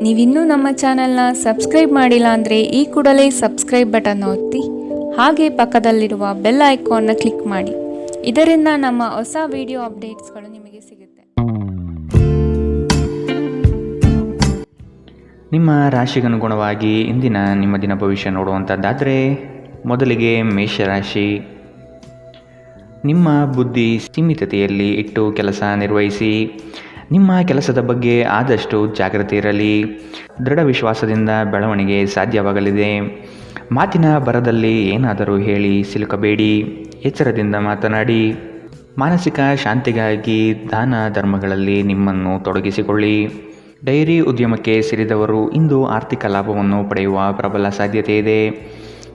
ನೀವಿನ್ನೂ ನಮ್ಮ ಚಾನೆಲ್ನ ಸಬ್ಸ್ಕ್ರೈಬ್ ಮಾಡಿಲ್ಲ ಅಂದರೆ ಈ ಕೂಡಲೇ ಸಬ್ಸ್ಕ್ರೈಬ್ ಬಟನ್ ಒತ್ತಿ ಹಾಗೆ ಪಕ್ಕದಲ್ಲಿರುವ ಬೆಲ್ ಐಕಾನ್ನ ಕ್ಲಿಕ್ ಮಾಡಿ. ಇದರಿಂದ ನಮ್ಮ ಹೊಸ ವಿಡಿಯೋ ಅಪ್ಡೇಟ್ಸ್ಗಳು ನಿಮಗೆ ಸಿಗುತ್ತೆ. ನಿಮ್ಮ ರಾಶಿಗನುಗುಣವಾಗಿ ಇಂದಿನ ನಿಮ್ಮ ದಿನ ಭವಿಷ್ಯ ನೋಡುವಂಥದ್ದಾದರೆ, ಮೊದಲಿಗೆ ಮೇಷರಾಶಿ. ನಿಮ್ಮ ಬುದ್ಧಿ ಸೀಮಿತತೆಯಲ್ಲಿ ಇಟ್ಟು ಕೆಲಸ ನಿರ್ವಹಿಸಿ. ನಿಮ್ಮ ಕೆಲಸದ ಬಗ್ಗೆ ಆದಷ್ಟು ಜಾಗೃತಿ ಇರಲಿ. ದೃಢ ವಿಶ್ವಾಸದಿಂದ ಬೆಳವಣಿಗೆ ಸಾಧ್ಯವಾಗಲಿದೆ. ಮಾತಿನ ಬರದಲ್ಲಿ ಏನಾದರೂ ಹೇಳಿ ಸಿಲುಕಬೇಡಿ. ಎಚ್ಚರದಿಂದ ಮಾತನಾಡಿ. ಮಾನಸಿಕ ಶಾಂತಿಗಾಗಿ ದಾನ ಧರ್ಮಗಳಲ್ಲಿ ನಿಮ್ಮನ್ನು ತೊಡಗಿಸಿಕೊಳ್ಳಿ. ಡೈರಿ ಉದ್ಯಮಕ್ಕೆ ಸೇರಿದವರು ಇಂದು ಆರ್ಥಿಕ ಲಾಭವನ್ನು ಪಡೆಯುವ ಪ್ರಬಲ ಸಾಧ್ಯತೆ ಇದೆ.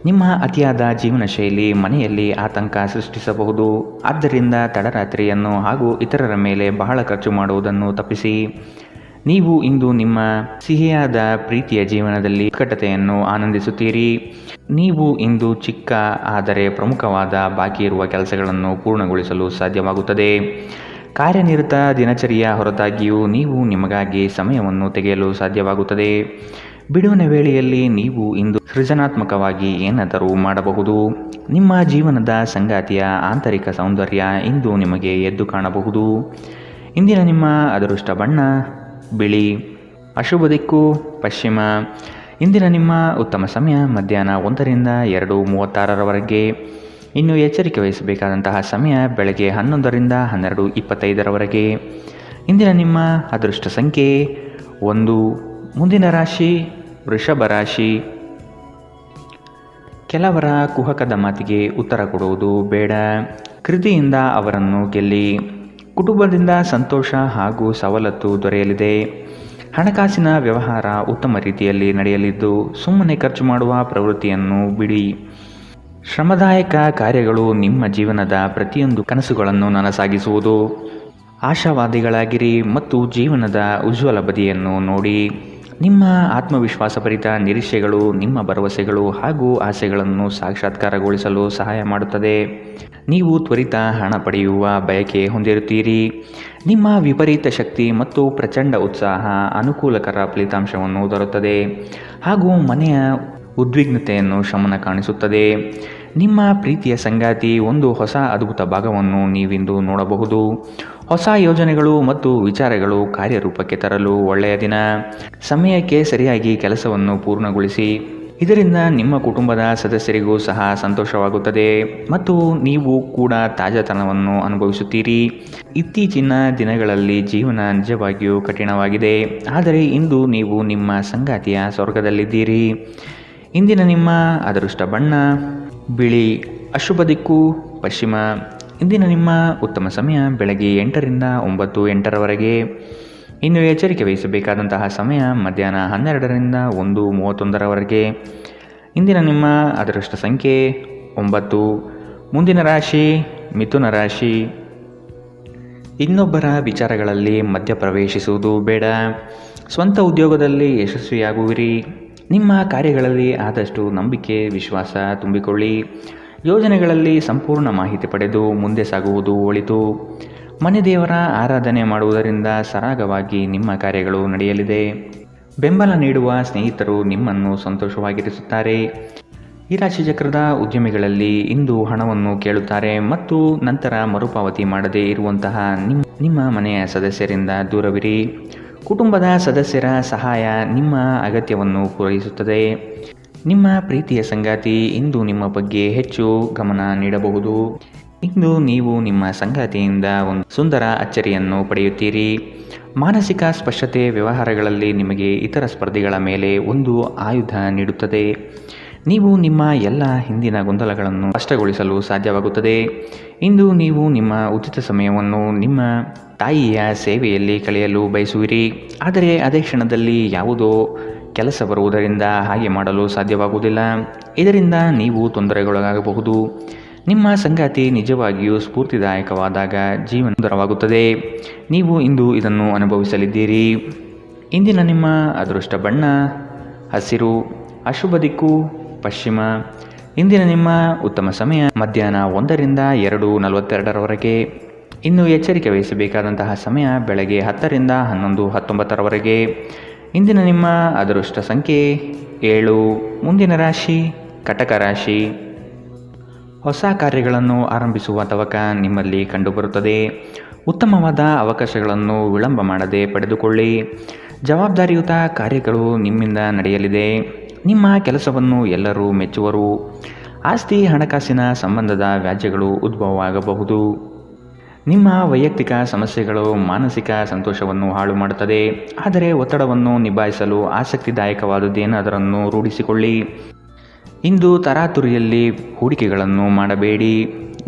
ನಿಮ್ಮ ಅತಿಯಾದ ಜೀವನ ಶೈಲಿ ಮನೆಯಲ್ಲಿ ಆತಂಕ ಸೃಷ್ಟಿಸಬಹುದು. ಆದ್ದರಿಂದ ತಡರಾತ್ರಿಯನ್ನು ಹಾಗೂ ಇತರರ ಮೇಲೆ ಬಹಳ ಖರ್ಚು ಮಾಡುವುದನ್ನು ತಪ್ಪಿಸಿ. ನೀವು ಇಂದು ನಿಮ್ಮ ಸಿಹಿಯಾದ ಪ್ರೀತಿಯ ಜೀವನದಲ್ಲಿ ಉತ್ಕಟತೆಯನ್ನು ಆನಂದಿಸುತ್ತೀರಿ. ನೀವು ಇಂದು ಚಿಕ್ಕ ಆದರೆ ಪ್ರಮುಖವಾದ ಬಾಕಿ ಇರುವ ಕೆಲಸಗಳನ್ನು ಪೂರ್ಣಗೊಳಿಸಲು ಸಾಧ್ಯವಾಗುತ್ತದೆ. ಕಾರ್ಯನಿರತ ದಿನಚರಿಯ ಹೊರತಾಗಿಯೂ ನೀವು ನಿಮಗಾಗಿ ಸಮಯವನ್ನು ತೆಗೆಯಲು ಸಾಧ್ಯವಾಗುತ್ತದೆ. ಬಿಡುವಿನ ವೇಳೆಯಲ್ಲಿ ನೀವು ಇಂದು ಸೃಜನಾತ್ಮಕವಾಗಿ ಏನಾದರೂ ಮಾಡಬಹುದು. ನಿಮ್ಮ ಜೀವನದ ಸಂಗಾತಿಯ ಆಂತರಿಕ ಸೌಂದರ್ಯ ಇಂದು ನಿಮಗೆ ಎದ್ದು ಕಾಣಬಹುದು. ಇಂದಿನ ನಿಮ್ಮ ಅದೃಷ್ಟ ಬಣ್ಣ ಬಿಳಿ. ಅಶುಭ ದಿಕ್ಕು ಪಶ್ಚಿಮ. ಇಂದಿನ ನಿಮ್ಮ ಉತ್ತಮ ಸಮಯ ಮಧ್ಯಾಹ್ನ 1ರಿಂದ 2:36ರವರೆಗೆ. ಇನ್ನು ಎಚ್ಚರಿಕೆ ವಹಿಸಬೇಕಾದಂತಹ ಸಮಯ ಬೆಳಗ್ಗೆ 11ರಿಂದ 12:25ರವರೆಗೆ. ಇಂದಿನ ನಿಮ್ಮ ಅದೃಷ್ಟ ಸಂಖ್ಯೆ 1. ಮುಂದಿನ ರಾಶಿ ವೃಷಭ ರಾಶಿ. ಕೆಲವರ ಕುಹಕದ ಮಾತಿಗೆ ಉತ್ತರ ಕೊಡುವುದು ಬೇಡ. ಕೃತಿಯಿಂದ ಅವರನ್ನು ಗೆಲ್ಲಿ. ಕುಟುಂಬದಿಂದ ಸಂತೋಷ ಹಾಗೂ ಸವಲತ್ತು ದೊರೆಯಲಿದೆ. ಹಣಕಾಸಿನ ವ್ಯವಹಾರ ಉತ್ತಮ ರೀತಿಯಲ್ಲಿ ನಡೆಯಲಿದ್ದು ಸುಮ್ಮನೆ ಖರ್ಚು ಮಾಡುವ ಪ್ರವೃತ್ತಿಯನ್ನು ಬಿಡಿ. ಶ್ರಮದಾಯಕ ಕಾರ್ಯಗಳು ನಿಮ್ಮ ಜೀವನದ ಪ್ರತಿಯೊಂದು ಕನಸುಗಳನ್ನು ನನಸಾಗಿಸುವುದು. ಆಶಾವಾದಿಗಳಾಗಿರಿ ಮತ್ತು ಜೀವನದ ಉಜ್ವಲ ಬದಿಯನ್ನು ನೋಡಿ. ನಿಮ್ಮ ಆತ್ಮವಿಶ್ವಾಸಭರಿತ ನಿರೀಕ್ಷೆಗಳು ನಿಮ್ಮ ಭರವಸೆಗಳು ಹಾಗೂ ಆಸೆಗಳನ್ನು ಸಾಕ್ಷಾತ್ಕಾರಗೊಳಿಸಲು ಸಹಾಯ ಮಾಡುತ್ತದೆ. ನೀವು ತ್ವರಿತ ಹಣ ಪಡೆಯುವ ಬಯಕೆ ಹೊಂದಿರುತ್ತೀರಿ. ನಿಮ್ಮ ವಿಪರೀತ ಶಕ್ತಿ ಮತ್ತು ಪ್ರಚಂಡ ಉತ್ಸಾಹ ಅನುಕೂಲಕರ ಫಲಿತಾಂಶವನ್ನು ತರುತ್ತದೆ ಹಾಗೂ ಮನೆಯ ಉದ್ವಿಗ್ನತೆಯನ್ನು ಶಮನ ಕಾಣಿಸುತ್ತದೆ. ನಿಮ್ಮ ಪ್ರೀತಿಯ ಸಂಗಾತಿ ಒಂದು ಹೊಸ ಅದ್ಭುತ ಭಾಗವನ್ನು ನೀವಿಂದು ನೋಡಬಹುದು. ಹೊಸ ಯೋಜನೆಗಳು ಮತ್ತು ವಿಚಾರಗಳು ಕಾರ್ಯರೂಪಕ್ಕೆ ತರಲು ಒಳ್ಳೆಯ ದಿನ. ಸಮಯಕ್ಕೆ ಸರಿಯಾಗಿ ಕೆಲಸವನ್ನು ಪೂರ್ಣಗೊಳಿಸಿ. ಇದರಿಂದ ನಿಮ್ಮ ಕುಟುಂಬದ ಸದಸ್ಯರಿಗೂ ಸಹ ಸಂತೋಷವಾಗುತ್ತದೆ ಮತ್ತು ನೀವು ಕೂಡ ತಾಜಾತನವನ್ನು ಅನುಭವಿಸುತ್ತೀರಿ. ಇತ್ತೀಚಿನ ದಿನಗಳಲ್ಲಿ ಜೀವನ ನಿಜವಾಗಿಯೂ ಕಠಿಣವಾಗಿದೆ, ಆದರೆ ಇಂದು ನೀವು ನಿಮ್ಮ ಸಂಗಾತಿಯ ಸ್ವರ್ಗದಲ್ಲಿದ್ದೀರಿ. ಇಂದಿನ ನಿಮ್ಮ ಅದೃಷ್ಟ ಬಣ್ಣ ಬಿಳಿ. ಅಶುಭ ದಿಕ್ಕು ಪಶ್ಚಿಮ. ಇಂದಿನ ನಿಮ್ಮ ಉತ್ತಮ ಸಮಯ ಬೆಳಗ್ಗೆ 8ರಿಂದ 9:08ರವರೆಗೆ. ಇನ್ನು ಎಚ್ಚರಿಕೆ ವಹಿಸಬೇಕಾದಂತಹ ಸಮಯ ಮಧ್ಯಾಹ್ನ 12ರಿಂದ 1:31ರವರೆಗೆ. ಇಂದಿನ ನಿಮ್ಮ ಅದೃಷ್ಟ ಸಂಖ್ಯೆ 9. ಮುಂದಿನ ರಾಶಿ ಮಿಥುನ ರಾಶಿ. ಇನ್ನೊಬ್ಬರ ವಿಚಾರಗಳಲ್ಲಿ ಮಧ್ಯಪ್ರವೇಶಿಸುವುದು ಬೇಡ. ಸ್ವಂತ ಉದ್ಯೋಗದಲ್ಲಿ ಯಶಸ್ವಿಯಾಗುವಿರಿ. ನಿಮ್ಮ ಕಾರ್ಯಗಳಲ್ಲಿ ಆದಷ್ಟು ನಂಬಿಕೆ ವಿಶ್ವಾಸ ತುಂಬಿಕೊಳ್ಳಿ. ಯೋಜನೆಗಳಲ್ಲಿ ಸಂಪೂರ್ಣ ಮಾಹಿತಿ ಪಡೆದು ಮುಂದೆ ಸಾಗುವುದು ಒಳಿತು. ಮನೆ ದೇವರ ಆರಾಧನೆ ಮಾಡುವುದರಿಂದ ಸರಾಗವಾಗಿ ನಿಮ್ಮ ಕಾರ್ಯಗಳು ನಡೆಯಲಿದೆ. ಬೆಂಬಲ ನೀಡುವ ಸ್ನೇಹಿತರು ನಿಮ್ಮನ್ನು ಸಂತೋಷವಾಗಿರಿಸುತ್ತಾರೆ. ಈ ರಾಶಿ ಚಕ್ರದ ಉದ್ಯಮಿಗಳಲ್ಲಿ ಇಂದು ಹಣವನ್ನು ಕೇಳುತ್ತಾರೆ ಮತ್ತು ನಂತರ ಮರುಪಾವತಿ ಮಾಡದೇ ಇರುವಂತಹ ನಿಮ್ಮ ಮನೆಯ ಸದಸ್ಯರಿಂದ ದೂರವಿರಿ. ಕುಟುಂಬದ ಸದಸ್ಯರ ಸಹಾಯ ನಿಮ್ಮ ಅಗತ್ಯವನ್ನು ಪೂರೈಸುತ್ತದೆ. ನಿಮ್ಮ ಪ್ರೀತಿಯ ಸಂಗಾತಿ ಇಂದು ನಿಮ್ಮ ಬಗ್ಗೆ ಹೆಚ್ಚು ಗಮನ ನೀಡಬಹುದು. ಇಂದು ನೀವು ನಿಮ್ಮ ಸಂಗಾತಿಯಿಂದ ಒಂದು ಸುಂದರ ಅಚ್ಚರಿಯನ್ನು ಪಡೆಯುತ್ತೀರಿ. ಮಾನಸಿಕ ಸ್ಪಷ್ಟತೆ ವ್ಯವಹಾರಗಳಲ್ಲಿ ನಿಮಗೆ ಇತರ ಸ್ಪರ್ಧಿಗಳ ಮೇಲೆ ಒಂದು ಆಯುಧ ನೀಡುತ್ತದೆ. ನೀವು ನಿಮ್ಮ ಎಲ್ಲ ಹಿಂದಿನ ಗೊಂದಲಗಳನ್ನು ಸ್ಪಷ್ಟಗೊಳಿಸಲು ಸಾಧ್ಯವಾಗುತ್ತದೆ. ಇಂದು ನೀವು ನಿಮ್ಮ ಉಚಿತ ಸಮಯವನ್ನು ನಿಮ್ಮ ತಾಯಿಯ ಸೇವೆಯಲ್ಲಿ ಕಳೆಯಲು ಬಯಸುವಿರಿ, ಆದರೆ ಅದೇ ಕ್ಷಣದಲ್ಲಿ ಯಾವುದೋ ಕೆಲಸ ಬರುವುದರಿಂದ ಹಾಗೆ ಮಾಡಲು ಸಾಧ್ಯವಾಗುವುದಿಲ್ಲ. ಇದರಿಂದ ನೀವು ತೊಂದರೆಗೊಳಗಾಗಬಹುದು. ನಿಮ್ಮ ಸಂಗಾತಿ ನಿಜವಾಗಿಯೂ ಸ್ಫೂರ್ತಿದಾಯಕವಾದಾಗ ಜೀವನ ಸುಂದರವಾಗುತ್ತದೆ. ನೀವು ಇಂದು ಇದನ್ನು ಅನುಭವಿಸಲಿದ್ದೀರಿ. ಇಂದಿನ ನಿಮ್ಮ ಅದೃಷ್ಟ ಬಣ್ಣ ಹಸಿರು. ಅಶುಭ ದಿಕ್ಕು ಪಶ್ಚಿಮ. ಇಂದಿನ ನಿಮ್ಮ ಉತ್ತಮ ಸಮಯ ಮಧ್ಯಾಹ್ನ 1ರಿಂದ 2:42ರವರೆಗೆ. ಇನ್ನು ಎಚ್ಚರಿಕೆ ವಹಿಸಬೇಕಾದಂತಹ ಸಮಯ ಬೆಳಗ್ಗೆ 10ರಿಂದ 11:19ರವರೆಗೆ. ಇಂದಿನ ನಿಮ್ಮ ಅದೃಷ್ಟ ಸಂಖ್ಯೆ 7. ಮುಂದಿನ ರಾಶಿ ಕಟಕ ರಾಶಿ. ಹೊಸ ಕಾರ್ಯಗಳನ್ನು ಆರಂಭಿಸುವ ತವಕ ನಿಮ್ಮಲ್ಲಿ ಕಂಡುಬರುತ್ತದೆ. ಉತ್ತಮವಾದ ಅವಕಾಶಗಳನ್ನು ವಿಳಂಬ ಮಾಡದೆ ಪಡೆದುಕೊಳ್ಳಿ. ಜವಾಬ್ದಾರಿಯುತ ಕಾರ್ಯಗಳು ನಿಮ್ಮಿಂದ ನಡೆಯಲಿದೆ. ನಿಮ್ಮ ಕೆಲಸವನ್ನು ಎಲ್ಲರೂ ಮೆಚ್ಚುವರು. ಆಸ್ತಿ ಹಣಕಾಸಿನ ಸಂಬಂಧದ ವ್ಯಾಜ್ಯಗಳು ಉದ್ಭವವಾಗಬಹುದು. ನಿಮ್ಮ ವೈಯಕ್ತಿಕ ಸಮಸ್ಯೆಗಳು ಮಾನಸಿಕ ಸಂತೋಷವನ್ನು ಹಾಳು ಮಾಡುತ್ತದೆ. ಆದರೆ ಒತ್ತಡವನ್ನು ನಿಭಾಯಿಸಲು ಆಸಕ್ತಿದಾಯಕವಾದುದೇನಾದರನ್ನು ರೂಢಿಸಿಕೊಳ್ಳಿ. ಇಂದು ತರಾತುರಿಯಲ್ಲಿ ಹೂಡಿಕೆಗಳನ್ನು ಮಾಡಬೇಡಿ.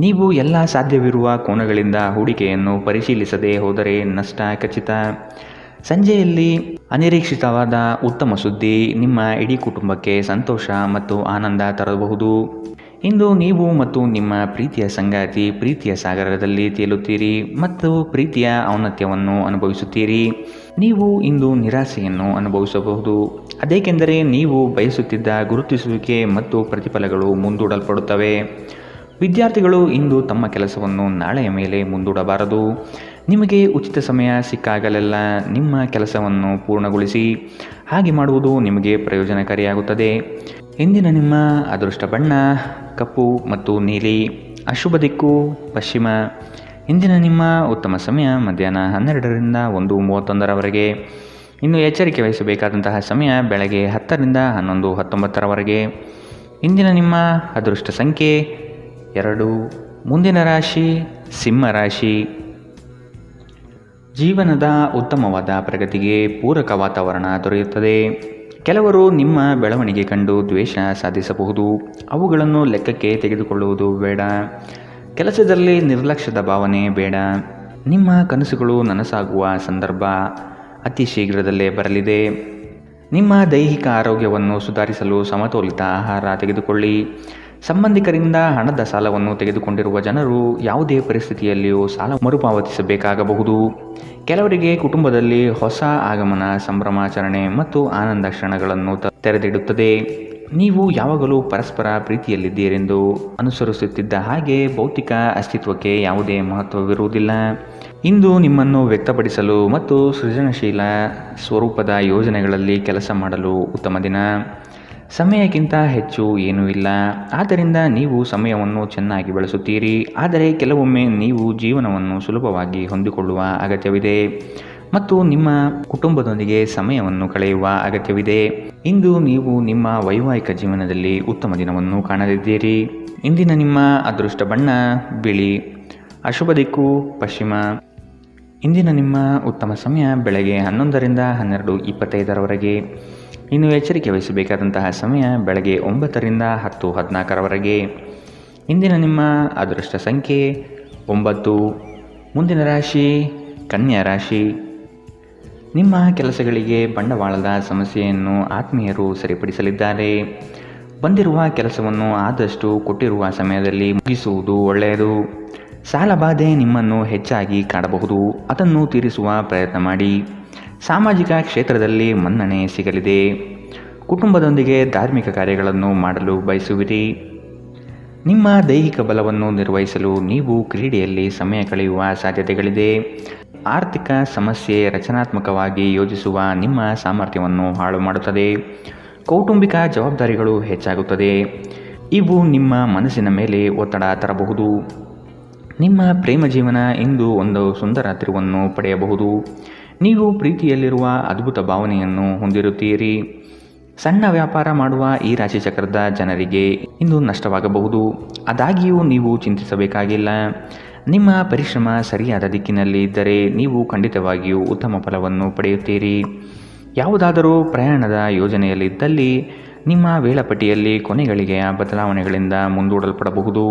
ನೀವು ಎಲ್ಲ ಸಾಧ್ಯವಿರುವ ಕೋನಗಳಿಂದ ಹೂಡಿಕೆಯನ್ನು ಪರಿಶೀಲಿಸದೆ ಹೋದರೆ ನಷ್ಟ ಖಚಿತ. ಸಂಜೆಯಲ್ಲಿ ಅನಿರೀಕ್ಷಿತವಾದ ಉತ್ತಮ ಸುದ್ದಿ ನಿಮ್ಮ ಇಡೀ ಕುಟುಂಬಕ್ಕೆ ಸಂತೋಷ ಮತ್ತು ಆನಂದ ತರಬಹುದು. ಇಂದು ನೀವು ಮತ್ತು ನಿಮ್ಮ ಪ್ರೀತಿಯ ಸಂಗಾತಿ ಪ್ರೀತಿಯ ಸಾಗರದಲ್ಲಿ ತೇಲುತ್ತೀರಿ ಮತ್ತು ಪ್ರೀತಿಯ ಔನ್ನತ್ಯವನ್ನು ಅನುಭವಿಸುತ್ತೀರಿ. ನೀವು ಇಂದು ನಿರಾಸೆಯನ್ನು ಅನುಭವಿಸಬಹುದು. ಅದೇಕೆಂದರೆ ನೀವು ಬಯಸುತ್ತಿದ್ದ ಗುರುತಿಸುವಿಕೆ ಮತ್ತು ಪ್ರತಿಫಲಗಳು ಮುಂದೂಡಲ್ಪಡುತ್ತವೆ. ವಿದ್ಯಾರ್ಥಿಗಳು ಇಂದು ತಮ್ಮ ಕೆಲಸವನ್ನು ನಾಳೆಯ ಮೇಲೆ ಮುಂದೂಡಬಾರದು. ನಿಮಗೆ ಉಚಿತ ಸಮಯ ಸಿಕ್ಕಾಗಲೆಲ್ಲ ನಿಮ್ಮ ಕೆಲಸವನ್ನು ಪೂರ್ಣಗೊಳಿಸಿ. ಹಾಗೆ ಮಾಡುವುದು ನಿಮಗೆ ಪ್ರಯೋಜನಕಾರಿಯಾಗುತ್ತದೆ. ಇಂದಿನ ನಿಮ್ಮ ಅದೃಷ್ಟ ಬಣ್ಣ ಕಪ್ಪು ಮತ್ತು ನೀಲಿ. ಅಶುಭ ದಿಕ್ಕು ಪಶ್ಚಿಮ. ಇಂದಿನ ನಿಮ್ಮ ಉತ್ತಮ ಸಮಯ ಮಧ್ಯಾಹ್ನ 12ರಿಂದ 1:31ರವರೆಗೆ. ಇನ್ನು ಎಚ್ಚರಿಕೆ ವಹಿಸಬೇಕಾದಂತಹ ಸಮಯ ಬೆಳಗ್ಗೆ 10ರಿಂದ 11:19ರವರೆಗೆ. ಇಂದಿನ ನಿಮ್ಮ ಅದೃಷ್ಟ ಸಂಖ್ಯೆ 2. ಮುಂದಿನ ರಾಶಿ ಸಿಂಹ ರಾಶಿ. ಜೀವನದ ಉತ್ತಮವಾದ ಪ್ರಗತಿಗೆ ಪೂರಕ ವಾತಾವರಣ ದೊರೆಯುತ್ತದೆ. ಕೆಲವರು ನಿಮ್ಮ ಬೆಳವಣಿಗೆ ಕಂಡು ದ್ವೇಷ ಸಾಧಿಸಬಹುದು. ಅವುಗಳನ್ನು ಲೆಕ್ಕಕ್ಕೆ ತೆಗೆದುಕೊಳ್ಳುವುದು ಬೇಡ. ಕೆಲಸದಲ್ಲಿ ನಿರ್ಲಕ್ಷ್ಯದ ಭಾವನೆ ಬೇಡ. ನಿಮ್ಮ ಕನಸುಗಳು ನನಸಾಗುವ ಸಂದರ್ಭ ಅತಿ ಶೀಘ್ರದಲ್ಲೇ ಬರಲಿದೆ. ನಿಮ್ಮ ದೈಹಿಕ ಆರೋಗ್ಯವನ್ನು ಸುಧಾರಿಸಲು ಸಮತೋಲಿತ ಆಹಾರ ತೆಗೆದುಕೊಳ್ಳಿ. ಸಂಬಂಧಿಕರಿಂದ ಹಣದ ಸಾಲವನ್ನು ತೆಗೆದುಕೊಂಡಿರುವ ಜನರು ಯಾವುದೇ ಪರಿಸ್ಥಿತಿಯಲ್ಲಿಯೂ ಸಾಲ ಮರುಪಾವತಿಸಬೇಕಾಗಬಹುದು. ಕೆಲವರಿಗೆ ಕುಟುಂಬದಲ್ಲಿ ಹೊಸ ಆಗಮನ ಸಂಭ್ರಮಾಚರಣೆ ಮತ್ತು ಆನಂದ ಕ್ಷಣಗಳನ್ನು ತೆರೆದಿಡುತ್ತದೆ. ನೀವು ಯಾವಾಗಲೂ ಪರಸ್ಪರ ಪ್ರೀತಿಯಲ್ಲಿದ್ದೀರೆಂದು ಅನುಸರಿಸುತ್ತಿದ್ದ ಹಾಗೆ ಭೌತಿಕ ಅಸ್ತಿತ್ವಕ್ಕೆ ಯಾವುದೇ ಮಹತ್ವವಿರುವುದಿಲ್ಲ. ಇಂದು ನಿಮ್ಮನ್ನು ವ್ಯಕ್ತಪಡಿಸಲು ಮತ್ತು ಸೃಜನಶೀಲ ಸ್ವರೂಪದ ಯೋಜನೆಗಳಲ್ಲಿ ಕೆಲಸ ಮಾಡಲು ಉತ್ತಮ ದಿನ. ಸಮಯಕ್ಕಿಂತ ಹೆಚ್ಚು ಏನೂ ಇಲ್ಲ. ಆದ್ದರಿಂದ ನೀವು ಸಮಯವನ್ನು ಚೆನ್ನಾಗಿ ಬಳಸುತ್ತೀರಿ. ಆದರೆ ಕೆಲವೊಮ್ಮೆ ನೀವು ಜೀವನವನ್ನು ಸುಲಭವಾಗಿ ಹೊಂದಿಕೊಳ್ಳುವ ಅಗತ್ಯವಿದೆ ಮತ್ತು ನಿಮ್ಮ ಕುಟುಂಬದೊಂದಿಗೆ ಸಮಯವನ್ನು ಕಳೆಯುವ ಅಗತ್ಯವಿದೆ. ಇಂದು ನೀವು ನಿಮ್ಮ ವೈವಾಹಿಕ ಜೀವನದಲ್ಲಿ ಉತ್ತಮ ದಿನವನ್ನು ಕಾಣಲಿದ್ದೀರಿ. ಇಂದಿನ ನಿಮ್ಮ ಅದೃಷ್ಟ ಬಣ್ಣ ಬಿಳಿ. ಅಶುಭ ದಿಕ್ಕು ಪಶ್ಚಿಮ. ಇಂದಿನ ನಿಮ್ಮ ಉತ್ತಮ ಸಮಯ ಬೆಳಗ್ಗೆ 11ರಿಂದ 12:25ರವರೆಗೆ. ಇನ್ನು ಎಚ್ಚರಿಕೆ ವಹಿಸಬೇಕಾದಂತಹ ಸಮಯ ಬೆಳಗ್ಗೆ 9ರಿಂದ 10:14ರವರೆಗೆ. ಇಂದಿನ ನಿಮ್ಮ ಅದೃಷ್ಟ ಸಂಖ್ಯೆ 9. ಮುಂದಿನ ರಾಶಿ ಕನ್ಯಾ ರಾಶಿ. ನಿಮ್ಮ ಕೆಲಸಗಳಿಗೆ ಬಂಡವಾಳದ ಸಮಸ್ಯೆಯನ್ನು ಆತ್ಮೀಯರು ಸರಿಪಡಿಸಲಿದ್ದಾರೆ. ಬಂದಿರುವ ಕೆಲಸವನ್ನು ಆದಷ್ಟು ಕೊಟ್ಟಿರುವ ಸಮಯದಲ್ಲಿ ಮುಗಿಸುವುದು ಒಳ್ಳೆಯದು. ಸಾಲಬಾಧೆ ನಿಮ್ಮನ್ನು ಹೆಚ್ಚಾಗಿ ಕಾಡಬಹುದು. ಅದನ್ನು ತೀರಿಸುವ ಪ್ರಯತ್ನ ಮಾಡಿ. ಸಾಮಾಜಿಕ ಕ್ಷೇತ್ರದಲ್ಲಿ ಮನ್ನಣೆ ಸಿಗಲಿದೆ. ಕುಟುಂಬದೊಂದಿಗೆ ಧಾರ್ಮಿಕ ಕಾರ್ಯಗಳನ್ನು ಮಾಡಲು ಬಯಸುವಿರಿ. ನಿಮ್ಮ ದೈಹಿಕ ಬಲವನ್ನು ನಿರ್ವಹಿಸಲು ನೀವು ಕ್ರೀಡೆಯಲ್ಲಿ ಸಮಯ ಕಳೆಯುವ ಸಾಧ್ಯತೆಗಳಿದೆ. ಆರ್ಥಿಕ ಸಮಸ್ಯೆ ರಚನಾತ್ಮಕವಾಗಿ ಯೋಜಿಸುವ ನಿಮ್ಮ ಸಾಮರ್ಥ್ಯವನ್ನು ಹಾಳು ಮಾಡುತ್ತದೆ. ಕೌಟುಂಬಿಕ ಜವಾಬ್ದಾರಿಗಳು ಹೆಚ್ಚಾಗುತ್ತದೆ. ಇವು ನಿಮ್ಮ ಮನಸ್ಸಿನ ಮೇಲೆ ಒತ್ತಡ ತರಬಹುದು. ನಿಮ್ಮ ಪ್ರೇಮ ಜೀವನ ಇಂದು ಒಂದು ಸುಂದರ ತಿರುವನ್ನು ಪಡೆಯಬಹುದು. ನೀವು ಪ್ರೀತಿಯಲ್ಲಿರುವ ಅದ್ಭುತ ಭಾವನೆಯನ್ನು ಹೊಂದಿರುತ್ತೀರಿ. ಸಣ್ಣ ವ್ಯಾಪಾರ ಮಾಡುವ ಈ ರಾಶಿಚಕ್ರದ ಜನರಿಗೆ ಇಂದು ನಷ್ಟವಾಗಬಹುದು. ಆದಾಗ್ಯೂ ನೀವು ಚಿಂತಿಸಬೇಕಾಗಿಲ್ಲ. ನಿಮ್ಮ ಪರಿಶ್ರಮ ಸರಿಯಾದ ದಿಕ್ಕಿನಲ್ಲಿ ಇದ್ದರೆ ನೀವು ಖಂಡಿತವಾಗಿಯೂ ಉತ್ತಮ ಫಲವನ್ನು ಪಡೆಯುತ್ತೀರಿ. ಯಾವುದಾದರೂ ಪ್ರಯಾಣದ ಯೋಜನೆಯಲ್ಲಿದ್ದಲ್ಲಿ ನಿಮ್ಮ ವೇಳಾಪಟ್ಟಿಯಲ್ಲಿ ಕೊನೆಗಳಿಗೆಯ ಬದಲಾವಣೆಗಳಿಂದ ಮುಂದೂಡಲ್ಪಡಬಹುದು.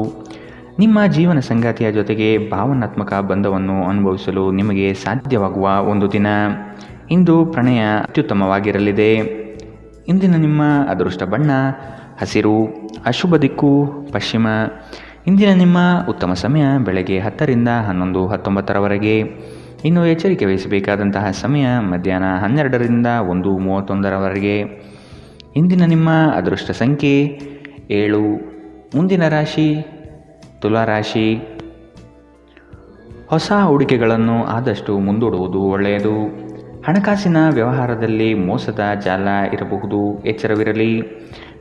ನಿಮ್ಮ ಜೀವನ ಸಂಗಾತಿಯ ಜೊತೆಗೆ ಭಾವನಾತ್ಮಕ ಬಂಧವನ್ನು ಅನುಭವಿಸಲು ನಿಮಗೆ ಸಾಧ್ಯವಾಗುವ ಒಂದು ದಿನ. ಇಂದು ಪ್ರಣಯ ಅತ್ಯುತ್ತಮವಾಗಿರಲಿದೆ. ಇಂದಿನ ನಿಮ್ಮ ಅದೃಷ್ಟ ಬಣ್ಣ ಹಸಿರು. ಅಶುಭ ದಿಕ್ಕು ಪಶ್ಚಿಮ. ಇಂದಿನ ನಿಮ್ಮ ಉತ್ತಮ ಸಮಯ ಬೆಳಗ್ಗೆ 10ರಿಂದ 11:19ರವರೆಗೆ. ಇನ್ನು ಎಚ್ಚರಿಕೆ ವಹಿಸಬೇಕಾದಂತಹ ಸಮಯ ಮಧ್ಯಾಹ್ನ 12ರಿಂದ 1:31ರವರೆಗೆ. ಇಂದಿನ ನಿಮ್ಮ ಅದೃಷ್ಟ ಸಂಖ್ಯೆ 7. ಮುಂದಿನ ರಾಶಿ ತುಲಾರಾಶಿ. ಹೊಸ ಹೂಡಿಕೆಗಳನ್ನು ಆದಷ್ಟು ಮುಂದೂಡುವುದು ಒಳ್ಳೆಯದು. ಹಣಕಾಸಿನ ವ್ಯವಹಾರದಲ್ಲಿ ಮೋಸದ ಜಾಲ ಇರಬಹುದು, ಎಚ್ಚರವಿರಲಿ.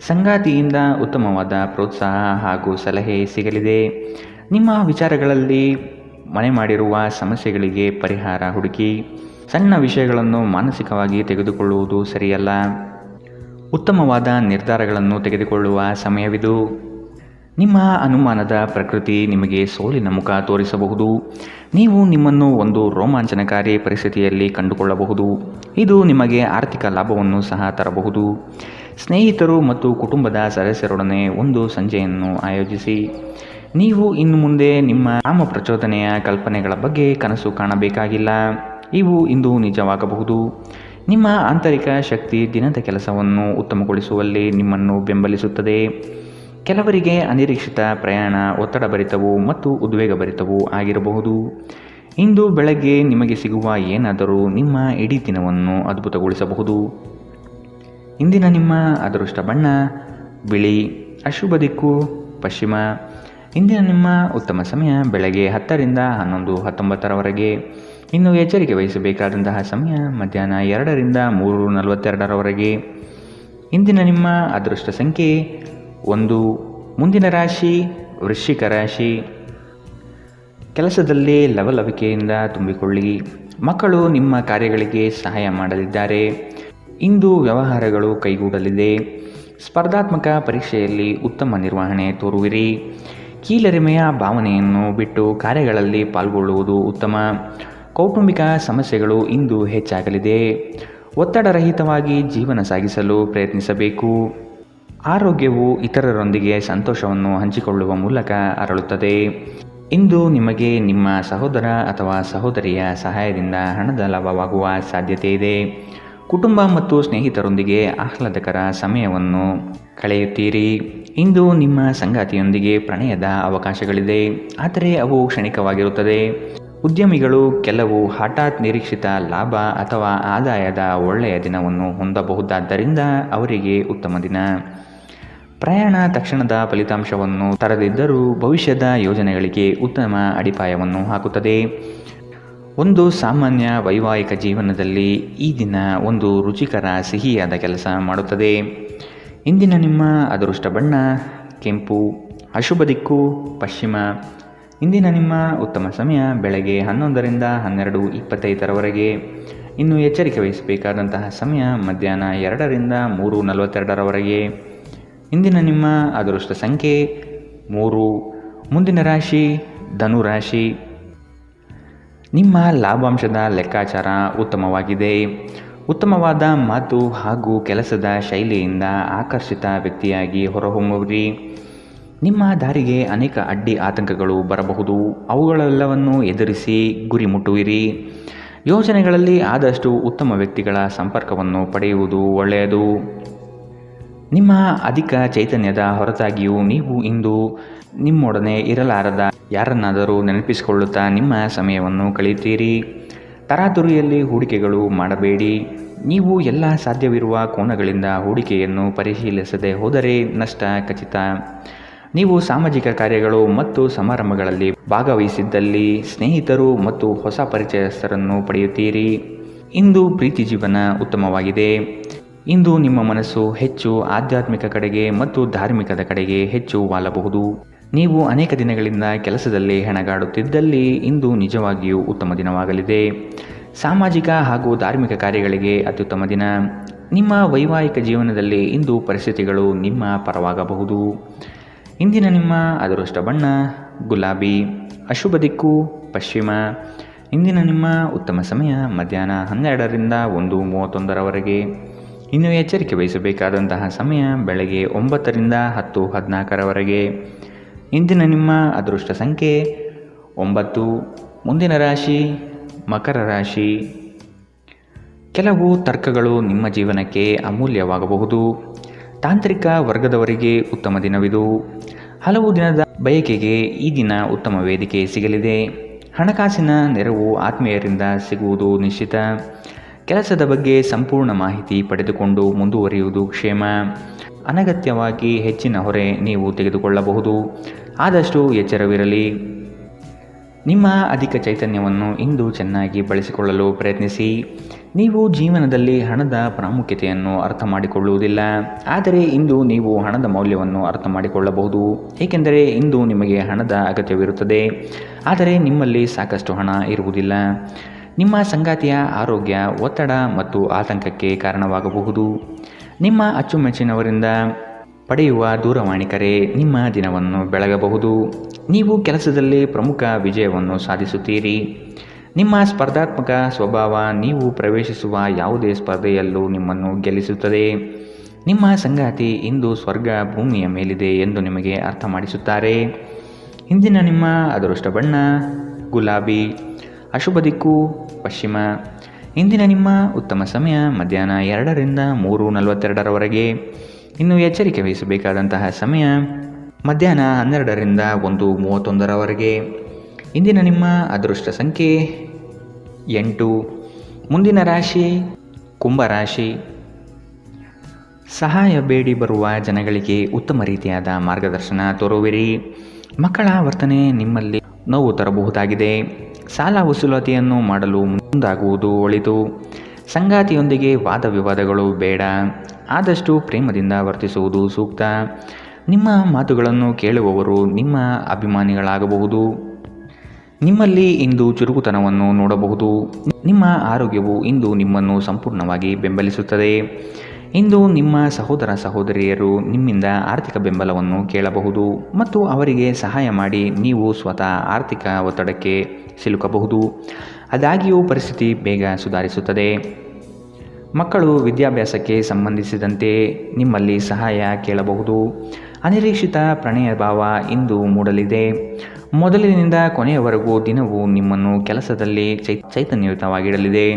ಸಂಗಾತಿಯಿಂದ ಉತ್ತಮವಾದ ಪ್ರೋತ್ಸಾಹ ಹಾಗೂ ಸಲಹೆ ಸಿಗಲಿದೆ. ನಿಮ್ಮ ವಿಚಾರಗಳಲ್ಲಿ ಮನೆ ಮಾಡಿರುವ ಸಮಸ್ಯೆಗಳಿಗೆ ಪರಿಹಾರ ಹುಡುಕಿ. ಸಣ್ಣ ವಿಷಯಗಳನ್ನು ಮಾನಸಿಕವಾಗಿ ತೆಗೆದುಕೊಳ್ಳುವುದು ಸರಿಯಲ್ಲ. ಉತ್ತಮವಾದ ನಿರ್ಧಾರಗಳನ್ನು ತೆಗೆದುಕೊಳ್ಳುವ ಸಮಯವಿದು. ನಿಮ್ಮ ಅನುಮಾನದ ಪ್ರಕೃತಿ ನಿಮಗೆ ಸೋಲಿನ ಮುಖ ತೋರಿಸಬಹುದು. ನೀವು ನಿಮ್ಮನ್ನು ಒಂದು ರೋಮಾಂಚನಕಾರಿ ಪರಿಸ್ಥಿತಿಯಲ್ಲಿ ಕಂಡುಕೊಳ್ಳಬಹುದು. ಇದು ನಿಮಗೆ ಆರ್ಥಿಕ ಲಾಭವನ್ನು ಸಹ ತರಬಹುದು. ಸ್ನೇಹಿತರು ಮತ್ತು ಕುಟುಂಬದ ಸದಸ್ಯರೊಡನೆ ಒಂದು ಸಂಜೆಯನ್ನು ಆಯೋಜಿಸಿ. ನೀವು ಇನ್ನು ಮುಂದೆ ನಿಮ್ಮ ನಾಮ ಪ್ರಚೋದನೆಯ ಕಲ್ಪನೆಗಳ ಬಗ್ಗೆ ಕನಸು ಕಾಣಬೇಕಾಗಿಲ್ಲ. ಇವು ಇಂದು ನಿಜವಾಗಬಹುದು. ನಿಮ್ಮ ಆಂತರಿಕ ಶಕ್ತಿ ದಿನದ ಕೆಲಸವನ್ನು ಉತ್ತಮಗೊಳಿಸುವಲ್ಲಿ ನಿಮ್ಮನ್ನು ಬೆಂಬಲಿಸುತ್ತದೆ. ಕೆಲವರಿಗೆ ಅನಿರೀಕ್ಷಿತ ಪ್ರಯಾಣ ಒತ್ತಡಭರಿತವೂ ಮತ್ತು ಉದ್ವೇಗಭರಿತವೂ ಆಗಿರಬಹುದು. ಇಂದು ಬೆಳಗ್ಗೆ ನಿಮಗೆ ಸಿಗುವ ಏನಾದರೂ ನಿಮ್ಮ ಇಡೀ ದಿನವನ್ನು ಅದ್ಭುತಗೊಳಿಸಬಹುದು. ಇಂದಿನ ನಿಮ್ಮ ಅದೃಷ್ಟ ಬಣ್ಣ ಬಿಳಿ, ಅಶುಭ ದಿಕ್ಕು ಪಶ್ಚಿಮ. ಇಂದಿನ ನಿಮ್ಮ ಉತ್ತಮ ಸಮಯ ಬೆಳಗ್ಗೆ 10ರಿಂದ 11:19 ಇನ್ನು ಎಚ್ಚರಿಕೆ ವಹಿಸಬೇಕಾದಂತಹ ಸಮಯ ಮಧ್ಯಾಹ್ನ 2ರಿಂದ 3:42 ಇಂದಿನ ನಿಮ್ಮ ಅದೃಷ್ಟ ಸಂಖ್ಯೆ 1. ಮುಂದಿನ ರಾಶಿ ವೃಶ್ಚಿಕ ರಾಶಿ. ಕೆಲಸದಲ್ಲಿ ಲವಲವಿಕೆಯಿಂದ ತುಂಬಿಕೊಳ್ಳಿ. ಮಕ್ಕಳು ನಿಮ್ಮ ಕಾರ್ಯಗಳಿಗೆ ಸಹಾಯ ಮಾಡಲಿದ್ದಾರೆ. ಇಂದು ವ್ಯವಹಾರಗಳು ಕೈಗೂಡಲಿದೆ. ಸ್ಪರ್ಧಾತ್ಮಕ ಪರೀಕ್ಷೆಯಲ್ಲಿ ಉತ್ತಮ ನಿರ್ವಹಣೆ ತೋರುವಿರಿ. ಕೀಳರಿಮೆಯ ಭಾವನೆಯನ್ನು ಬಿಟ್ಟು ಕಾರ್ಯಗಳಲ್ಲಿ ಪಾಲ್ಗೊಳ್ಳುವುದು ಉತ್ತಮ. ಕೌಟುಂಬಿಕ ಸಮಸ್ಯೆಗಳು ಇಂದು ಹೆಚ್ಚಾಗಲಿದೆ. ಒತ್ತಡರಹಿತವಾಗಿ ಜೀವನ ಸಾಗಿಸಲು ಪ್ರಯತ್ನಿಸಬೇಕು. ಆರೋಗ್ಯವು ಇತರರೊಂದಿಗೆ ಸಂತೋಷವನ್ನು ಹಂಚಿಕೊಳ್ಳುವ ಮೂಲಕ ಅರಳುತ್ತದೆ. ಇಂದು ನಿಮಗೆ ನಿಮ್ಮ ಸಹೋದರ ಅಥವಾ ಸಹೋದರಿಯ ಸಹಾಯದಿಂದ ಹಣದ ಲಾಭವಾಗುವ ಸಾಧ್ಯತೆ ಇದೆ. ಕುಟುಂಬ ಮತ್ತು ಸ್ನೇಹಿತರೊಂದಿಗೆ ಆಹ್ಲಾದಕರ ಸಮಯವನ್ನು ಕಳೆಯುತ್ತೀರಿ. ಇಂದು ನಿಮ್ಮ ಸಂಗಾತಿಯೊಂದಿಗೆ ಪ್ರಣಯದ ಅವಕಾಶಗಳಿದೆ, ಆದರೆ ಅವು ಕ್ಷಣಿಕವಾಗಿರುತ್ತದೆ. ಉದ್ಯಮಿಗಳು ಕೆಲವು ಹಠಾತ್ ನಿರೀಕ್ಷಿತ ಲಾಭ ಅಥವಾ ಆದಾಯದ ಒಳ್ಳೆಯ ದಿನವನ್ನು ಹೊಂದಬಹುದಾದ್ದರಿಂದ ಅವರಿಗೆ ಉತ್ತಮ ದಿನ. ಪ್ರಯಾಣ ತಕ್ಷಣದ ಫಲಿತಾಂಶವನ್ನು ತರದಿದ್ದರೂ ಭವಿಷ್ಯದ ಯೋಜನೆಗಳಿಗೆ ಉತ್ತಮ ಅಡಿಪಾಯವನ್ನು ಹಾಕುತ್ತದೆ. ಒಂದು ಸಾಮಾನ್ಯ ವೈವಾಹಿಕ ಜೀವನದಲ್ಲಿ ಈ ದಿನ ಒಂದು ರುಚಿಕರ ಸಿಹಿಯಾದ ಕೆಲಸ ಮಾಡುತ್ತದೆ. ಇಂದಿನ ನಿಮ್ಮ ಅದೃಷ್ಟ ಬಣ್ಣ ಕೆಂಪು, ಅಶುಭ ದಿಕ್ಕು ಪಶ್ಚಿಮ. ಇಂದಿನ ನಿಮ್ಮ ಉತ್ತಮ ಸಮಯ ಬೆಳಗ್ಗೆ 11ರಿಂದ 12:25 ಇನ್ನು ಎಚ್ಚರಿಕೆ ವಹಿಸಬೇಕಾದಂತಹ ಸಮಯ ಮಧ್ಯಾಹ್ನ 2ರಿಂದ 3:42 ಇಂದಿನ ನಿಮ್ಮ ಅದೃಷ್ಟ ಸಂಖ್ಯೆ 3. ಮುಂದಿನ ರಾಶಿ ಧನುರಾಶಿ. ನಿಮ್ಮ ಲಾಭಾಂಶದ ಲೆಕ್ಕಾಚಾರ ಉತ್ತಮವಾಗಿದೆ. ಉತ್ತಮವಾದ ಮಾತು ಹಾಗೂ ಕೆಲಸದ ಶೈಲಿಯಿಂದ ಆಕರ್ಷಿತ ವ್ಯಕ್ತಿಯಾಗಿ ಹೊರಹೊಮ್ಮುವಿರಿ. ನಿಮ್ಮ ದಾರಿಗೆ ಅನೇಕ ಅಡ್ಡಿ ಆತಂಕಗಳು ಬರಬಹುದು. ಅವುಗಳೆಲ್ಲವನ್ನು ಎದುರಿಸಿ ಗುರಿ ಮುಟ್ಟುವಿರಿ. ಯೋಜನೆಗಳಲ್ಲಿ ಆದಷ್ಟು ಉತ್ತಮ ವ್ಯಕ್ತಿಗಳ ಸಂಪರ್ಕವನ್ನು ಪಡೆಯುವುದು ಒಳ್ಳೆಯದು. ನಿಮ್ಮ ಅಧಿಕ ಚೈತನ್ಯದ ಹೊರತಾಗಿಯೂ ನೀವು ಇಂದು ನಿಮ್ಮೊಡನೆ ಇರಲಾರದ ಯಾರನ್ನಾದರೂ ನೆನಪಿಸಿಕೊಳ್ಳುತ್ತಾ ನಿಮ್ಮ ಸಮಯವನ್ನು ಕಳೆಯುತ್ತೀರಿ. ತರಾತುರಿಯಲ್ಲಿ ಹೂಡಿಕೆಗಳು ಮಾಡಬೇಡಿ. ನೀವು ಎಲ್ಲ ಸಾಧ್ಯವಿರುವ ಕೋನಗಳಿಂದ ಹೂಡಿಕೆಯನ್ನು ಪರಿಶೀಲಿಸದೆ ಹೋದರೆ ನಷ್ಟ ಖಚಿತ. ನೀವು ಸಾಮಾಜಿಕ ಕಾರ್ಯಗಳು ಮತ್ತು ಸಮಾರಂಭಗಳಲ್ಲಿ ಭಾಗವಹಿಸಿದ್ದಲ್ಲಿ ಸ್ನೇಹಿತರು ಮತ್ತು ಹೊಸ ಪರಿಚಯಸ್ಥರನ್ನು ಪಡೆಯುತ್ತೀರಿ. ಇಂದು ಪ್ರೀತಿ ಜೀವನ ಉತ್ತಮವಾಗಿದೆ. ಇಂದು ನಿಮ್ಮ ಮನಸ್ಸು ಹೆಚ್ಚು ಆಧ್ಯಾತ್ಮಿಕ ಕಡೆಗೆ ಮತ್ತು ಧಾರ್ಮಿಕದ ಕಡೆಗೆ ಹೆಚ್ಚು ವಾಲಬಹುದು. ನೀವು ಅನೇಕ ದಿನಗಳಿಂದ ಕೆಲಸದಲ್ಲಿ ಹೆಣಗಾಡುತ್ತಿದ್ದಲ್ಲಿ ಇಂದು ನಿಜವಾಗಿಯೂ ಉತ್ತಮ ದಿನವಾಗಲಿದೆ. ಸಾಮಾಜಿಕ ಹಾಗೂ ಧಾರ್ಮಿಕ ಕಾರ್ಯಗಳಿಗೆ ಅತ್ಯುತ್ತಮ ದಿನ. ನಿಮ್ಮ ವೈವಾಹಿಕ ಜೀವನದಲ್ಲಿ ಇಂದು ಪರಿಸ್ಥಿತಿಗಳು ನಿಮ್ಮ ಪರವಾಗಬಹುದು. ಇಂದಿನ ನಿಮ್ಮ ಅದೃಷ್ಟ ಬಣ್ಣ ಗುಲಾಬಿ, ಅಶುಭ ದಿಕ್ಕು ಪಶ್ಚಿಮ. ಇಂದಿನ ನಿಮ್ಮ ಉತ್ತಮ ಸಮಯ ಮಧ್ಯಾಹ್ನ 12ರಿಂದ 1:31 ಇನ್ನು ಎಚ್ಚರಿಕೆ ವಹಿಸಬೇಕಾದಂತಹ ಸಮಯ ಬೆಳಗ್ಗೆ 9ರಿಂದ 10:14 ಇಂದಿನ ನಿಮ್ಮ ಅದೃಷ್ಟ ಸಂಖ್ಯೆ 9. ಮುಂದಿನ ರಾಶಿ ಮಕರ ರಾಶಿ. ಕೆಲವು ತರ್ಕಗಳು ನಿಮ್ಮ ಜೀವನಕ್ಕೆ ಅಮೂಲ್ಯವಾಗಬಹುದು. ತಾಂತ್ರಿಕ ವರ್ಗದವರಿಗೆ ಉತ್ತಮ ದಿನವಿದು. ಹಲವು ದಿನದ ಬಯಕೆಗೆ ಈ ದಿನ ಉತ್ತಮ ವೇದಿಕೆ ಸಿಗಲಿದೆ. ಹಣಕಾಸಿನ ನೆರವು ಆತ್ಮೀಯರಿಂದ ಸಿಗುವುದು ನಿಶ್ಚಿತ. ಕೆಲಸದ ಬಗ್ಗೆ ಸಂಪೂರ್ಣ ಮಾಹಿತಿ ಪಡೆದುಕೊಂಡು ಮುಂದುವರಿಯುವುದು ಕ್ಷೇಮ. ಅನಗತ್ಯವಾಗಿ ಹೆಚ್ಚಿನ ಹೊರೆ ನೀವು ತೆಗೆದುಕೊಳ್ಳಬಹುದು. ಆದಷ್ಟು ಎಚ್ಚರವಿರಲಿ. ನಿಮ್ಮ ಅಧಿಕ ಚೈತನ್ಯವನ್ನು ಇಂದು ಚೆನ್ನಾಗಿ ಬಳಸಿಕೊಳ್ಳಲು ಪ್ರಯತ್ನಿಸಿ. ನೀವು ಜೀವನದಲ್ಲಿ ಹಣದ ಪ್ರಾಮುಖ್ಯತೆಯನ್ನು ಅರ್ಥ ಮಾಡಿಕೊಳ್ಳುವುದಿಲ್ಲ, ಆದರೆ ಇಂದು ನೀವು ಹಣದ ಮೌಲ್ಯವನ್ನು ಅರ್ಥ ಮಾಡಿಕೊಳ್ಳಬಹುದು. ಏಕೆಂದರೆ ಇಂದು ನಿಮಗೆ ಹಣದ ಅಗತ್ಯವಿರುತ್ತದೆ, ಆದರೆ ನಿಮ್ಮಲ್ಲಿ ಸಾಕಷ್ಟು ಹಣ ಇರುವುದಿಲ್ಲ. ನಿಮ್ಮ ಸಂಗಾತಿಯ ಆರೋಗ್ಯ ಒತ್ತಡ ಮತ್ತು ಆತಂಕಕ್ಕೆ ಕಾರಣವಾಗಬಹುದು. ನಿಮ್ಮ ಅಚ್ಚುಮೆಚ್ಚಿನವರಿಂದ ಪಡೆಯುವ ದೂರವಾಣಿ ಕರೆ ನಿಮ್ಮ ದಿನವನ್ನು ಬೆಳಗಬಹುದು. ನೀವು ಕೆಲಸದಲ್ಲಿ ಪ್ರಮುಖ ವಿಜಯವನ್ನು ಸಾಧಿಸುತ್ತೀರಿ. ನಿಮ್ಮ ಸ್ಪರ್ಧಾತ್ಮಕ ಸ್ವಭಾವ ನೀವು ಪ್ರವೇಶಿಸುವ ಯಾವುದೇ ಸ್ಪರ್ಧೆಯಲ್ಲೂ ನಿಮ್ಮನ್ನು ಗೆಲ್ಲಿಸುತ್ತದೆ. ನಿಮ್ಮ ಸಂಗಾತಿ ಇಂದು ಸ್ವರ್ಗ ಭೂಮಿಯ ಮೇಲಿದೆ ಎಂದು ನಿಮಗೆ ಅರ್ಥ ಮಾಡಿಸುತ್ತಾರೆ. ಇಂದಿನ ನಿಮ್ಮ ಅದೃಷ್ಟ ಬಣ್ಣ ಗುಲಾಬಿ, ಅಶುಭ ದಿಕ್ಕು ಪಶ್ಚಿಮ. ಇಂದಿನ ನಿಮ್ಮ ಉತ್ತಮ ಸಮಯ ಮಧ್ಯಾಹ್ನ 2ರಿಂದ 3:42 ಇನ್ನು ಎಚ್ಚರಿಕೆ ವಹಿಸಬೇಕಾದಂತಹ ಸಮಯ ಮಧ್ಯಾಹ್ನ 12ರಿಂದ 1:31 ಇಂದಿನ ನಿಮ್ಮ ಅದೃಷ್ಟ ಸಂಖ್ಯೆ 8. ಮುಂದಿನ ರಾಶಿ ಕುಂಭರಾಶಿ. ಸಹಾಯ ಬೇಡಿ ಬರುವ ಜನಗಳಿಗೆ ಉತ್ತಮ ರೀತಿಯಾದ ಮಾರ್ಗದರ್ಶನ ತೋರುವಿರಿ. ಮಕ್ಕಳ ವರ್ತನೆ ನಿಮ್ಮಲ್ಲಿ ನೋವು ತರಬಹುದಾಗಿದೆ. ಸಾಲ ವಸೂಲಾತಿಯನ್ನು ಮಾಡಲು ಮುಂದಾಗುವುದು ಒಳಿತು. ಸಂಗಾತಿಯೊಂದಿಗೆ ವಾದ ವಿವಾದಗಳು ಬೇಡ. ಆದಷ್ಟು ಪ್ರೇಮದಿಂದ ವರ್ತಿಸುವುದು ಸೂಕ್ತ. ನಿಮ್ಮ ಮಾತುಗಳನ್ನು ಕೇಳುವವರು ನಿಮ್ಮ ಅಭಿಮಾನಿಗಳಾಗಬಹುದು. ನಿಮ್ಮಲ್ಲಿ ಇಂದು ಚುರುಕುತನವನ್ನು ನೋಡಬಹುದು. ನಿಮ್ಮ ಆರೋಗ್ಯವು ಇಂದು ನಿಮ್ಮನ್ನು ಸಂಪೂರ್ಣವಾಗಿ ಬೆಂಬಲಿಸುತ್ತದೆ. ಇಂದು ನಿಮ್ಮ ಸಹೋದರ ಸಹೋದರಿಯರು ನಿಮ್ಮಿಂದ ಆರ್ಥಿಕ ಬೆಂಬಲವನ್ನು ಕೇಳಬಹುದು ಮತ್ತು ಅವರಿಗೆ ಸಹಾಯ ಮಾಡಿ ನೀವು ಸ್ವತಃ ಆರ್ಥಿಕ ಒತ್ತಡಕ್ಕೆ ಸಿಲುಕಬಹುದು. ಆದಾಗ್ಯೂ ಪರಿಸ್ಥಿತಿ ಬೇಗ ಸುಧಾರಿಸುತ್ತದೆ. ಮಕ್ಕಳು ವಿದ್ಯಾಭ್ಯಾಸಕ್ಕೆ ಸಂಬಂಧಿಸಿದಂತೆ ನಿಮ್ಮಲ್ಲಿ ಸಹಾಯ ಕೇಳಬಹುದು. ಅನಿರೀಕ್ಷಿತ ಪ್ರಣಯ ಭಾವ ಇಂದು ಮೂಡಲಿದೆ. ಮೊದಲಿನಿಂದ ಕೊನೆಯವರೆಗೂ ದಿನವೂ ನಿಮ್ಮನ್ನು ಕೆಲಸದಲ್ಲಿ ಚೈತನ್ಯಯುತವಾಗಿಡಲಿದೆ.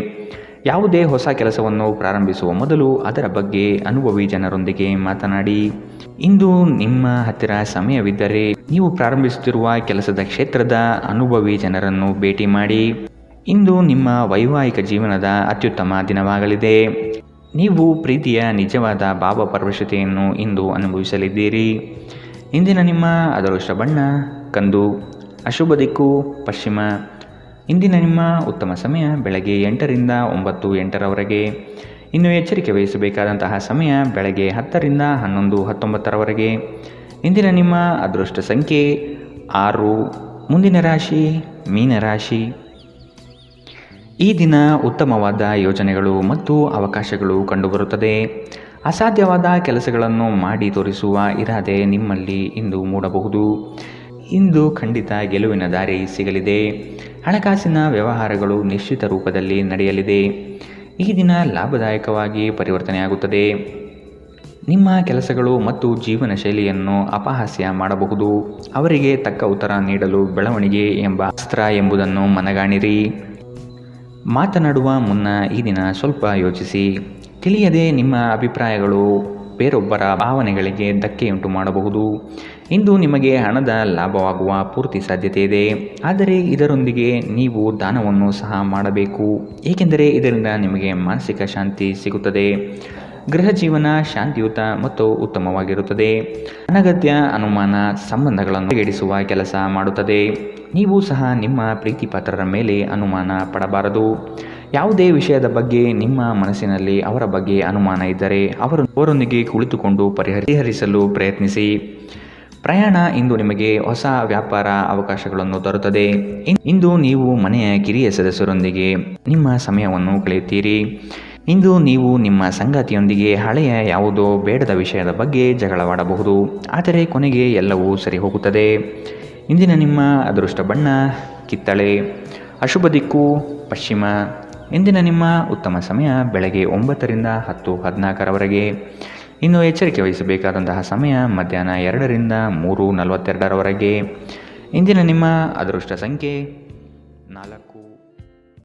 ಯಾವುದೇ ಹೊಸ ಕೆಲಸವನ್ನು ಪ್ರಾರಂಭಿಸುವ ಮೊದಲು ಅದರ ಬಗ್ಗೆ ಅನುಭವಿ ಜನರೊಂದಿಗೆ ಮಾತನಾಡಿ. ಇಂದು ನಿಮ್ಮ ಹತ್ತಿರ ಸಮಯವಿದ್ದರೆ ನೀವು ಪ್ರಾರಂಭಿಸುತ್ತಿರುವ ಕೆಲಸದ ಕ್ಷೇತ್ರದ ಅನುಭವಿ ಜನರನ್ನು ಭೇಟಿ ಮಾಡಿ. ಇಂದು ನಿಮ್ಮ ವೈವಾಹಿಕ ಜೀವನದ ಅತ್ಯುತ್ತಮ ದಿನವಾಗಲಿದೆ. ನೀವು ಪ್ರೀತಿಯ ನಿಜವಾದ ಭಾವಪರವಶತೆಯನ್ನು ಇಂದು ಅನುಭವಿಸಲಿದ್ದೀರಿ. ಇಂದಿನ ನಿಮ್ಮ ಅದೃಷ್ಟ ಬಣ್ಣ ಕಂದು, ಅಶುಭ ದಿಕ್ಕು ಪಶ್ಚಿಮ. ಇಂದಿನ ನಿಮ್ಮ ಉತ್ತಮ ಸಮಯ ಬೆಳಗ್ಗೆ 8ರಿಂದ 9:08 ಇನ್ನು ಎಚ್ಚರಿಕೆ ವಹಿಸಬೇಕಾದಂತಹ ಸಮಯ ಬೆಳಗ್ಗೆ 10ರಿಂದ 11:19 ಇಂದಿನ ನಿಮ್ಮ ಅದೃಷ್ಟ ಸಂಖ್ಯೆ 6. ಮುಂದಿನ ರಾಶಿ ಮೀನರಾಶಿ. ಈ ದಿನ ಉತ್ತಮವಾದ ಯೋಜನೆಗಳು ಮತ್ತು ಅವಕಾಶಗಳು ಕಂಡುಬರುತ್ತದೆ. ಅಸಾಧ್ಯವಾದ ಕೆಲಸಗಳನ್ನು ಮಾಡಿ ತೋರಿಸುವ ಇರಾದೆ ನಿಮ್ಮಲ್ಲಿ ಇಂದು ಮೂಡಬಹುದು. ಇಂದು ಖಂಡಿತ ಗೆಲುವಿನ ದಾರಿ ಸಿಗಲಿದೆ. ಹಣಕಾಸಿನ ವ್ಯವಹಾರಗಳು ನಿಶ್ಚಿತ ರೂಪದಲ್ಲಿ ನಡೆಯಲಿದೆ. ಈ ದಿನ ಲಾಭದಾಯಕವಾಗಿ ಪರಿವರ್ತನೆಯಾಗುತ್ತದೆ. ನಿಮ್ಮ ಕೆಲಸಗಳು ಮತ್ತು ಜೀವನ ಶೈಲಿಯನ್ನು ಅಪಹಾಸ್ಯ ಮಾಡಬಹುದು. ಅವರಿಗೆ ತಕ್ಕ ಉತ್ತರ ನೀಡಲು ಬೆಳವಣಿಗೆ ಎಂಬ ಅಸ್ತ್ರ ಎಂಬುದನ್ನು ಮನಗಾಣಿರಿ. ಮಾತನಾಡುವ ಮುನ್ನ ಈ ದಿನ ಸ್ವಲ್ಪ ಯೋಚಿಸಿ. ತಿಳಿಯದೆ ನಿಮ್ಮ ಅಭಿಪ್ರಾಯಗಳು ಬೇರೊಬ್ಬರ ಭಾವನೆಗಳಿಗೆ ಧಕ್ಕೆಯುಂಟು ಮಾಡಬಹುದು. ಇಂದು ನಿಮಗೆ ಹಣದ ಲಾಭವಾಗುವ ಪೂರ್ತಿ ಸಾಧ್ಯತೆ ಇದೆ, ಆದರೆ ಇದರೊಂದಿಗೆ ನೀವು ದಾನವನ್ನು ಸಹ ಮಾಡಬೇಕು, ಏಕೆಂದರೆ ಇದರಿಂದ ನಿಮಗೆ ಮಾನಸಿಕ ಶಾಂತಿ ಸಿಗುತ್ತದೆ. ಗೃಹ ಜೀವನ ಶಾಂತಿಯುತ ಮತ್ತು ಉತ್ತಮವಾಗಿರುತ್ತದೆ. ಅನಗತ್ಯ ಅನುಮಾನ ಸಂಬಂಧಗಳನ್ನು ಬಗೆಹರಿಸುವ ಕೆಲಸ ಮಾಡುತ್ತದೆ. ನೀವು ಸಹ ನಿಮ್ಮ ಪ್ರೀತಿಪಾತ್ರರ ಮೇಲೆ ಅನುಮಾನ ಪಡಬಾರದು. ಯಾವುದೇ ವಿಷಯದ ಬಗ್ಗೆ ನಿಮ್ಮ ಮನಸ್ಸಿನಲ್ಲಿ ಅವರ ಬಗ್ಗೆ ಅನುಮಾನ ಇದ್ದರೆ ಅವರೊಂದಿಗೆ ಕುಳಿತುಕೊಂಡು ಪರಿಹರಿಸಲು ಪ್ರಯತ್ನಿಸಿ. ಪ್ರಯಾಣ ಇಂದು ನಿಮಗೆ ಹೊಸ ವ್ಯಾಪಾರ ಅವಕಾಶಗಳನ್ನು ತರುತ್ತದೆ. ಇಂದು ನೀವು ಮನೆಯ ಕಿರಿಯ ಸದಸ್ಯರೊಂದಿಗೆ ನಿಮ್ಮ ಸಮಯವನ್ನು ಕಳೆಯುತ್ತೀರಿ. ಇಂದು ನೀವು ನಿಮ್ಮ ಸಂಗಾತಿಯೊಂದಿಗೆ ಹಳೆಯ ಯಾವುದೋ ಬೇಡದ ವಿಷಯದ ಬಗ್ಗೆ ಜಗಳವಾಡಬಹುದು, ಆದರೆ ಕೊನೆಗೆ ಎಲ್ಲವೂ ಸರಿ ಹೋಗುತ್ತದೆ. ಇಂದಿನ ನಿಮ್ಮ ಅದೃಷ್ಟ ಬಣ್ಣ ಕಿತ್ತಳೆ, ಅಶುಭ ದಿಕ್ಕು ಪಶ್ಚಿಮ. ಇಂದಿನ ನಿಮ್ಮ ಉತ್ತಮ ಸಮಯ ಬೆಳಗ್ಗೆ 9ರಿಂದ 10:14 ಇನ್ನು ಎಚ್ಚರಿಕೆ ವಹಿಸಬೇಕಾದಂತಹ ಸಮಯ ಮಧ್ಯಾಹ್ನ 2ರಿಂದ 3:42 ಇಂದಿನ ನಿಮ್ಮ ಅದೃಷ್ಟ ಸಂಖ್ಯೆ 4.